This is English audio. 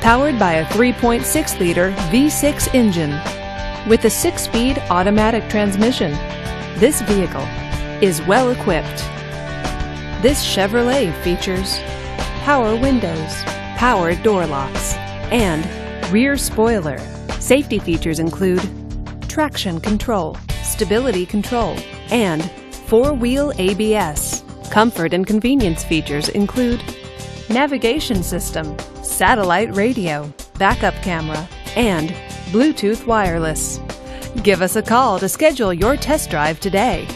powered by a 3.6-liter V6 engine with a 6-speed automatic transmission. This vehicle is well equipped. This Chevrolet features power windows, power door locks, and rear spoiler. Safety features include traction control, stability control, and 4-wheel ABS. Comfort and convenience features include navigation system, satellite radio, backup camera, and Bluetooth wireless. Give us a call to schedule your test drive today.